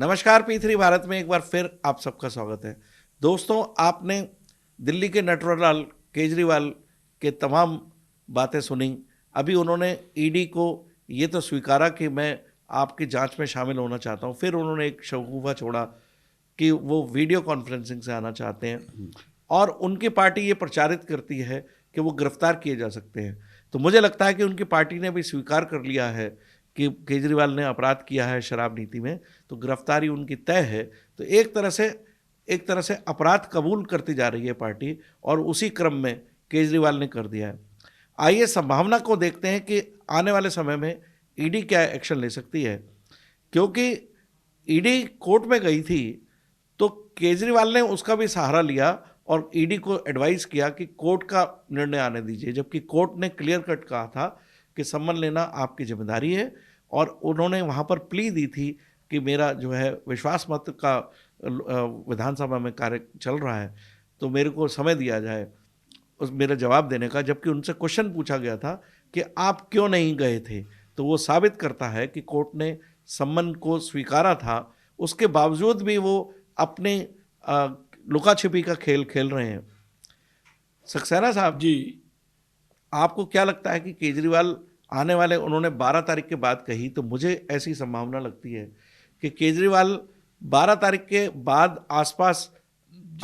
नमस्कार, P3 भारत में एक बार फिर आप सबका स्वागत है। दोस्तों, आपने दिल्ली के नटवरलाल केजरीवाल के तमाम बातें सुनी। अभी उन्होंने ईडी को ये तो स्वीकारा कि मैं आपकी जांच में शामिल होना चाहता हूं। फिर उन्होंने एक शगुफा छोड़ा कि वो वीडियो कॉन्फ्रेंसिंग से आना चाहते हैं और उनकी पार्टी ये प्रचारित करती है कि वो गिरफ्तार किए जा सकते हैं। तो मुझे लगता है कि उनकी पार्टी ने भी स्वीकार कर लिया है कि केजरीवाल ने अपराध किया है शराब नीति में, तो गिरफ्तारी उनकी तय है। तो एक तरह से अपराध कबूल करती जा रही है पार्टी, और उसी क्रम में केजरीवाल ने कर दिया है। आइए संभावना को देखते हैं कि आने वाले समय में ईडी क्या एक्शन ले सकती है, क्योंकि ईडी कोर्ट में गई थी तो केजरीवाल ने उसका भी सहारा लिया और ईडी को एडवाइस किया कि कोर्ट का निर्णय आने दीजिए, जबकि कोर्ट ने क्लियर कट कहा था कि सम्मन लेना आपकी जिम्मेदारी है। और उन्होंने वहाँ पर प्ली दी थी कि मेरा जो है विश्वास मत का विधानसभा में कार्य चल रहा है, तो मेरे को समय दिया जाए उस मेरा जवाब देने का। जबकि उनसे क्वेश्चन पूछा गया था कि आप क्यों नहीं गए थे, तो वो साबित करता है कि कोर्ट ने सम्मन को स्वीकारा था, उसके बावजूद भी वो अपने लुका छिपी का खेल खेल रहे हैं। सक्सेना साहब जी, आपको क्या लगता है कि केजरीवाल आने वाले, उन्होंने 12 तारीख के बाद कही, तो मुझे ऐसी संभावना लगती है कि केजरीवाल 12 तारीख के बाद आसपास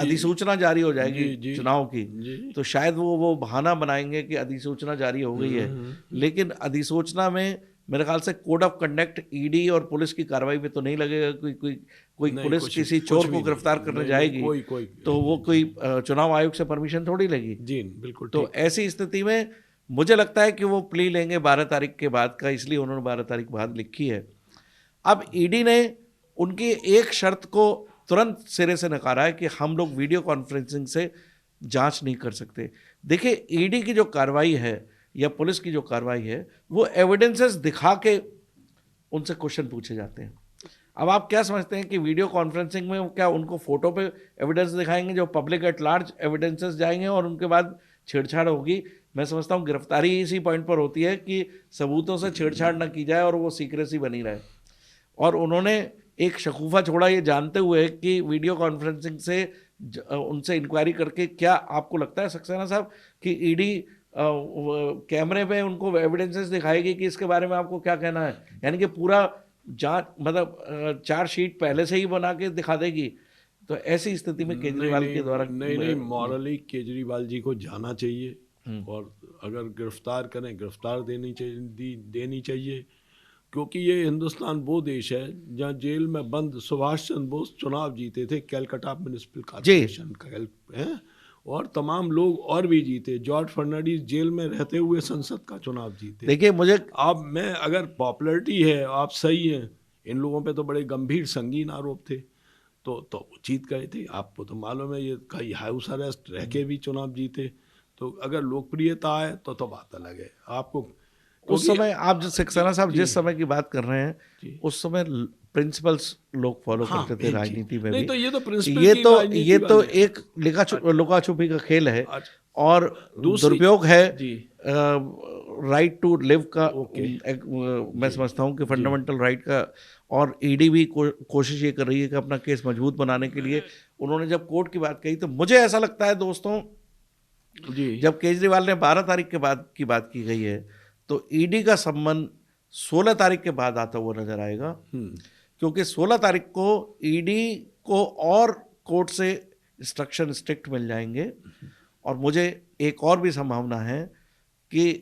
अधिसूचना जारी हो जाएगी चुनाव की, तो शायद वो बहाना बनाएंगे कि अधिसूचना जारी हो गई है। लेकिन अधिसूचना में मेरे ख्याल से कोड ऑफ कंडक्ट ईडी और पुलिस की कार्रवाई में तो नहीं लगेगा। कोई पुलिस किसी चोर को गिरफ्तार करने जाएगी तो वो कोई चुनाव आयोग से परमिशन थोड़ी लेगी। जी बिल्कुल। तो ऐसी स्थिति में मुझे लगता है कि वो प्ली लेंगे 12 तारीख के बाद का, इसलिए उन्होंने 12 तारीख बाद लिखी है। अब ईडी ने उनकी एक शर्त को तुरंत सिरे से नकारा है कि हम लोग वीडियो कॉन्फ्रेंसिंग से जांच नहीं कर सकते। देखिए, ईडी की जो कार्रवाई है या पुलिस की जो कार्रवाई है, वो एविडेंसेस दिखा के उनसे क्वेश्चन पूछे जाते हैं। अब आप क्या समझते हैं कि वीडियो कॉन्फ्रेंसिंग में क्या उनको फोटो पे एविडेंस दिखाएंगे, जो पब्लिक एट लार्ज एविडेंसेस जाएंगे और उनके बाद छेड़छाड़ होगी? मैं समझता हूँ गिरफ्तारी इसी पॉइंट पर होती है कि सबूतों से छेड़छाड़ ना की जाए और वो सीक्रेसी बनी रहे। और उन्होंने एक शगुफा छोड़ा ये जानते हुए कि वीडियो कॉन्फ्रेंसिंग से उनसे इंक्वायरी करके, क्या आपको लगता है सक्सेना साहब कि ईडी कैमरे पे उनको एविडेंसेस दिखाएगी कि इसके बारे में आपको क्या कहना है? यानी कि पूरा जांच, मतलब चार्जशीट पहले से ही बना के दिखा देगी। तो ऐसी स्थिति में केजरीवाल के द्वारा नहीं, मॉरली केजरीवाल जी को जाना चाहिए, और अगर गिरफ्तार करें, गिरफ्तार देनी चाहिए, क्योंकि ये हिंदुस्तान वो देश है जहाँ जेल में बंद सुभाष चंद्र बोस चुनाव जीते थे, कैलकाटा म्युनिसिपल कॉर्पोरेशन का, और तमाम लोग और भी जीते। जॉर्ज फर्नांडिस जेल में रहते हुए संसद का चुनाव जीते। देखिए, मुझे आप मैं अगर पॉपुलैरिटी है, आप सही हैं, इन लोगों पे तो बड़े गंभीर संगीन आरोप थे, तो जीत गए थे। आपको तो मालूम है, ये कई हाउस अरेस्ट रह के भी चुनाव जीते। तो अगर लोकप्रियता है तो बात अलग है। आपको उस समय, आप जो सक्सेना साहब जिस समय की बात कर रहे हैं, उस समय प्रिंसिपल्स लोग फॉलो करते थे राजनीति में भी। तो ये तो ये तो एक लुका छुपी का खेल है और दुरुपयोग है राइट टू लिव का। मैं समझता हूँ कि फंडामेंटल राइट का। और ईडी भी कोशिश ये कर रही है कि अपना केस मजबूत बनाने के लिए। उन्होंने जब कोर्ट की बात कही, तो मुझे ऐसा लगता है दोस्तों, जब केजरीवाल ने 12 तारीख के बाद की बात की गई है, तो ईडी का सम्मन 16 तारीख के बाद आता हुआ नजर आएगा, क्योंकि 16 तारीख को ईडी को और कोर्ट से इंस्ट्रक्शन स्ट्रिक्ट मिल जाएंगे। और मुझे एक और भी संभावना है कि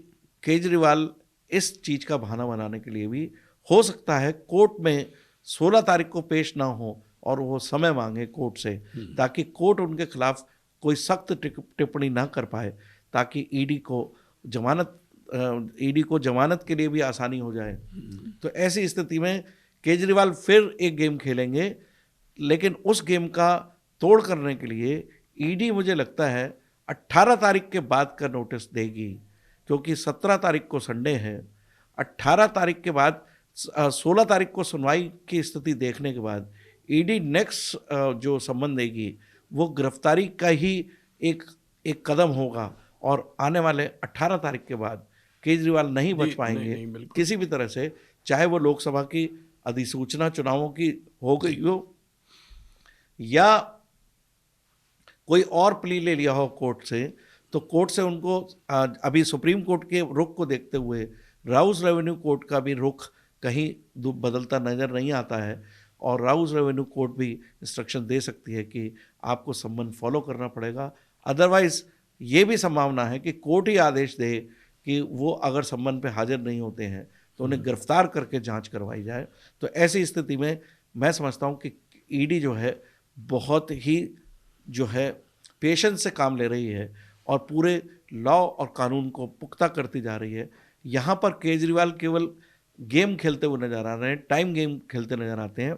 केजरीवाल इस चीज़ का बहाना बनाने के लिए भी हो सकता है कोर्ट में 16 तारीख को पेश ना हो और वो समय मांगे कोर्ट से, ताकि कोर्ट उनके खिलाफ कोई सख्त टिप्पणी ना कर पाए, ताकि ईडी को जमानत के लिए भी आसानी हो जाए। तो ऐसी स्थिति में केजरीवाल फिर एक गेम खेलेंगे, लेकिन उस गेम का तोड़ करने के लिए ईडी मुझे लगता है 18 तारीख के बाद का नोटिस देगी, क्योंकि 17 तारीख को संडे है। 18 तारीख के बाद 16 तारीख को सुनवाई की स्थिति देखने के बाद ईडी नेक्स्ट जो सम्मन देगी वो गिरफ्तारी का ही एक कदम होगा। और आने वाले 18 तारीख के बाद केजरीवाल नहीं बच पाएंगे किसी भी तरह से, चाहे वो लोकसभा की अधिसूचना चुनावों की हो गई हो या कोई और प्ली ले लिया हो कोर्ट से, तो कोर्ट से उनको अभी सुप्रीम कोर्ट के रुख को देखते हुए राउस रेवेन्यू कोर्ट का भी रुख कहीं बदलता नज़र नहीं आता है, और राउस रेवेन्यू कोर्ट भी इंस्ट्रक्शन दे सकती है कि आपको सम्मन फॉलो करना पड़ेगा। अदरवाइज़ ये भी संभावना है कि कोर्ट ही आदेश दे कि वो अगर सम्मन पे हाजिर नहीं होते हैं तो उन्हें गिरफ्तार करके जांच करवाई जाए। तो ऐसी स्थिति में मैं समझता हूँ कि ईडी जो है बहुत ही जो है पेशेंस से काम ले रही है और पूरे लॉ और कानून को पुख्ता करती जा रही है। यहाँ पर केजरीवाल केवल गेम खेलते हुए नजर आ रहे हैं, टाइम गेम खेलते नजर आते हैं।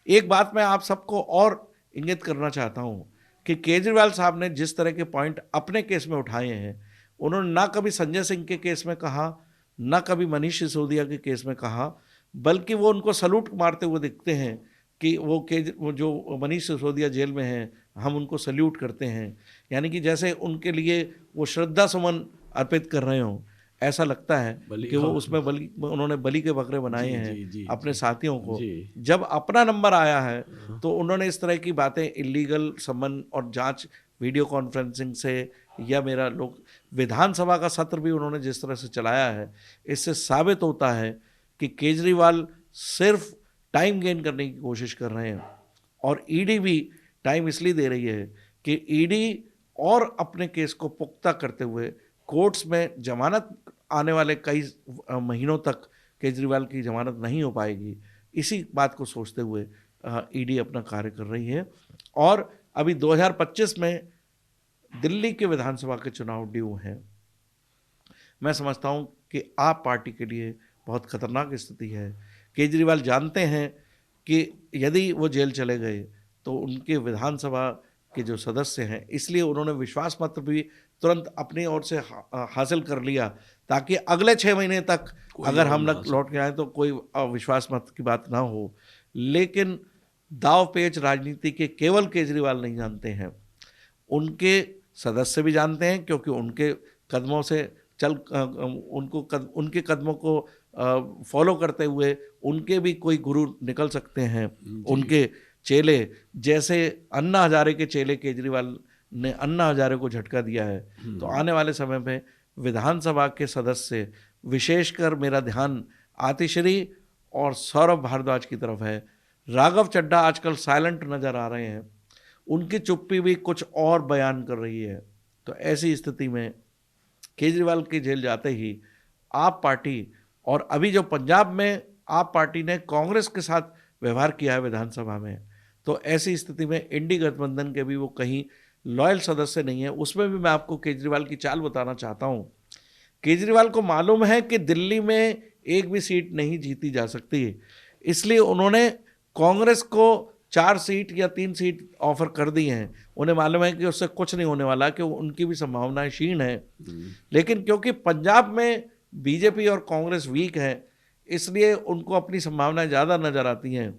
एक बात मैं आप सबको और इंगित करना चाहता हूँ कि केजरीवाल साहब ने जिस तरह के पॉइंट अपने केस में उठाए हैं, उन्होंने ना कभी संजय सिंह के केस में कहा, ना कभी मनीष सिसोदिया के केस में कहा, बल्कि वो उनको सलूट मारते हुए दिखते हैं कि वो जो मनीष सिसोदिया जेल में हैं, हम उनको सल्यूट करते हैं, यानी कि जैसे उनके लिए वो श्रद्धा सुमन अर्पित कर रहे हों। ऐसा लगता है कि वो उसमें उन्होंने बलि के बकरे बनाए हैं अपने साथियों को। जब अपना नंबर आया है तो उन्होंने इस तरह की बातें, इलीगल सम्मन और जांच वीडियो कॉन्फ्रेंसिंग से, या मेरा लोग विधानसभा का सत्र भी उन्होंने जिस तरह से चलाया है, इससे साबित होता है कि केजरीवाल सिर्फ टाइम गेन करने की कोशिश कर रहे हैं। और ईडी भी टाइम इसलिए दे रही है कि ईडी और अपने केस को पुख्ता करते हुए कोर्ट्स में जमानत आने वाले कई महीनों तक केजरीवाल की जमानत नहीं हो पाएगी, इसी बात को सोचते हुए ईडी अपना कार्य कर रही है। और अभी 2025 में दिल्ली के विधानसभा के चुनाव ड्यू हैं। मैं समझता हूं कि आप पार्टी के लिए बहुत खतरनाक स्थिति है। केजरीवाल जानते हैं कि यदि वो जेल चले गए तो उनके विधानसभा के जो सदस्य हैं, इसलिए उन्होंने विश्वास पत्र भी तुरंत अपनी ओर से हासिल कर लिया, ताकि अगले 6 महीने तक अगर हम लौट के आए तो कोई विश्वास मत की बात ना हो। लेकिन दाव पेच राजनीति के केवल केजरीवाल नहीं जानते हैं, उनके सदस्य भी जानते हैं, क्योंकि उनके कदमों से उनके कदमों को फॉलो करते हुए उनके भी कोई गुरु निकल सकते हैं, उनके चेले, जैसे अन्ना हजारे के चेले केजरीवाल ने अन्ना हजारे को झटका दिया है। तो आने वाले समय में विधानसभा के सदस्य, विशेषकर मेरा ध्यान आतिश्री और सौरभ भारद्वाज की तरफ है। राघव चड्ढा आजकल साइलेंट नजर आ रहे हैं, उनकी चुप्पी भी कुछ और बयान कर रही है। तो ऐसी स्थिति में केजरीवाल की जेल जाते ही आप पार्टी, और अभी जो पंजाब में आप पार्टी ने कांग्रेस के साथ व्यवहार किया है विधानसभा में, तो ऐसी स्थिति में इंडी गठबंधन के भी वो कहीं लॉयल सदस्य नहीं है। उसमें भी मैं आपको केजरीवाल की चाल बताना चाहता हूं। केजरीवाल को मालूम है कि दिल्ली में एक भी सीट नहीं जीती जा सकती, इसलिए उन्होंने कांग्रेस को 4 सीट या 3 सीट ऑफर कर दी हैं। उन्हें मालूम है कि उससे कुछ नहीं होने वाला, कि उनकी भी संभावनाएं क्षीण है। लेकिन क्योंकि पंजाब में बीजेपी और कांग्रेस वीक है, इसलिए उनको अपनी संभावनाएं ज़्यादा नज़र आती हैं।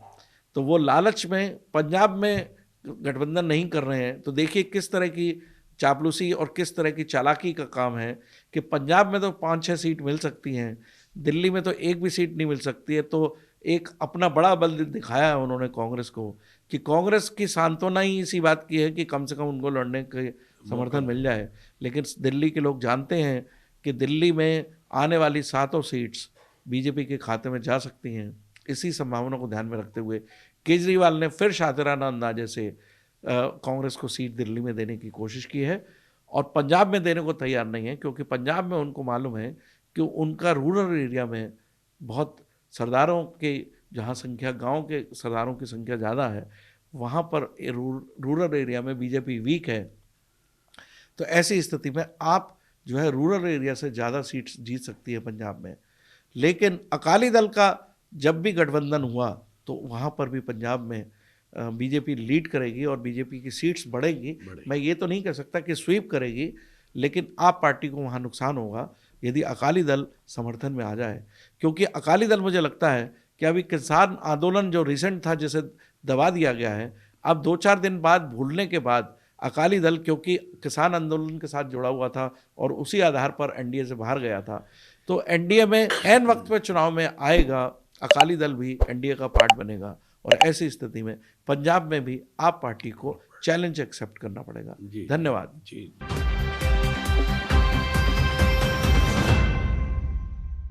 तो वो लालच में पंजाब में गठबंधन नहीं कर रहे हैं। तो देखिए किस तरह की चापलूसी और किस तरह की चालाकी का काम है कि पंजाब में तो 5-6 सीट मिल सकती हैं, दिल्ली में तो एक भी सीट नहीं मिल सकती है। तो एक अपना बड़ा बल दिखाया है उन्होंने कांग्रेस को, कि कांग्रेस की सांत्वना ही इसी बात की है कि कम से कम उनको लड़ने के समर्थन मिल जाए। लेकिन दिल्ली के लोग जानते हैं कि दिल्ली में आने वाली 7 सीट्स बीजेपी के खाते में जा सकती हैं। इसी संभावना को ध्यान में रखते हुए केजरीवाल ने फिर शातिराना अंदाजे से कांग्रेस को सीट दिल्ली में देने की कोशिश की है, और पंजाब में देने को तैयार नहीं है, क्योंकि पंजाब में उनको मालूम है कि उनका रूरल एरिया में बहुत सरदारों के, जहाँ संख्या गांव के सरदारों की संख्या ज़्यादा है, वहाँ पर रूरल एरिया में बीजेपी वीक है। तो ऐसी स्थिति में आप जो है रूरल एरिया से ज़्यादा सीट्स जीत सकती है पंजाब में। लेकिन अकाली दल का जब भी गठबंधन हुआ तो वहाँ पर भी पंजाब में बीजेपी लीड करेगी और बीजेपी की सीट्स बढ़ेगी। मैं ये तो नहीं कह सकता कि स्वीप करेगी, लेकिन आप पार्टी को वहाँ नुकसान होगा यदि अकाली दल समर्थन में आ जाए। क्योंकि अकाली दल, मुझे लगता है कि अभी किसान आंदोलन जो रिसेंट था, जिसे दबा दिया गया है, अब 2-4 दिन बाद भूलने के बाद अकाली दल, क्योंकि किसान आंदोलन के साथ जुड़ा हुआ था और उसी आधार पर एनडीए से बाहर गया था, तो एनडीए में ऐन वक्त पे चुनाव में आएगा अकाली दल भी एनडीए का पार्ट बनेगा और ऐसी स्थिति में पंजाब में भी आप पार्टी को चैलेंज एक्सेप्ट करना पड़ेगा। जी धन्यवाद। जी।